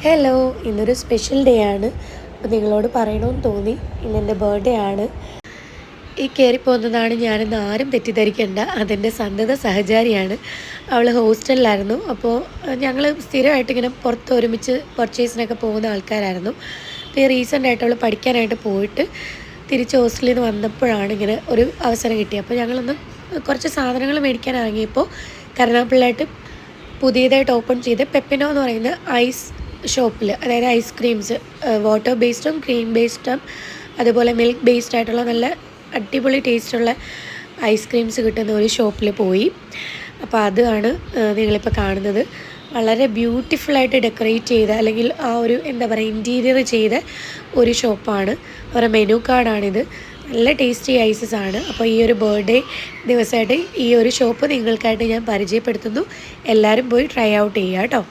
Hello, ഇന്നൊരു special day ആണ്. അപ്പോൾ നിങ്ങളോട് പറയണമെന്ന് തോന്നി. ഇന്നെൻ്റെ ബർത്ത്ഡേ ആണ്. ഈ കയറിപ്പോകുന്നതാണ് ഞാനെന്ന് ആരും തെറ്റിദ്ധരിക്കേണ്ട. അതെൻ്റെ സന്തത സഹചാരിയാണ്. അവൾ ഹോസ്റ്റലിലായിരുന്നു. അപ്പോൾ ഞങ്ങൾ സ്ഥിരമായിട്ട് ഇങ്ങനെ പുറത്ത് ഒരുമിച്ച് പർച്ചേസിനൊക്കെ പോകുന്ന ആൾക്കാരായിരുന്നു. അപ്പോൾ ഈ റീസെൻ്റായിട്ട് അവൾ പഠിക്കാനായിട്ട് പോയിട്ട് തിരിച്ച് ഹോസ്റ്റലിൽ നിന്ന് വന്നപ്പോഴാണ് ഇങ്ങനെ ഒരു അവസരം കിട്ടിയത്. അപ്പോൾ ഞങ്ങളൊന്ന് കുറച്ച് സാധനങ്ങൾ മേടിക്കാൻ ഇറങ്ങിയപ്പോൾ കരുനാഗപ്പള്ളിയായിട്ട് പുതിയതായിട്ട് ഓപ്പൺ ചെയ്ത പെപ്പിനോ എന്ന് പറയുന്ന ഐസ് ഷോപ്പിൽ, അതായത് ഐസ്ക്രീംസ് വാട്ടർ ബേസ്ഡും ക്രീം ബേസ്ഡും അതുപോലെ മിൽക്ക് ബേസ്ഡ് ആയിട്ടുള്ള നല്ല അടിപൊളി ടേസ്റ്റുള്ള ഐസ്ക്രീംസ് കിട്ടുന്ന ഒരു ഷോപ്പിൽ പോയി. അപ്പോൾ അതാണ് നിങ്ങളിപ്പോൾ കാണുന്നത്. വളരെ ബ്യൂട്ടിഫുള്ളായിട്ട് ഡെക്കറേറ്റ് ചെയ്ത, അല്ലെങ്കിൽ ആ ഒരു എന്താ പറയുക, ഇൻറ്റീരിയർ ചെയ്ത ഒരു ഷോപ്പാണ്. അവരുടെ മെനു കാർഡാണിത്. നല്ല ടേസ്റ്റി ഐസസ് ആണ്. അപ്പോൾ ഈ ഒരു ബർത്ത്ഡേ ദിവസമായിട്ട് ഈ ഒരു ഷോപ്പ് നിങ്ങൾക്കായിട്ട് ഞാൻ പരിചയപ്പെടുത്തുന്നു. എല്ലാവരും പോയി ട്രൈ ഔട്ട് ചെയ്യുക കേട്ടോ.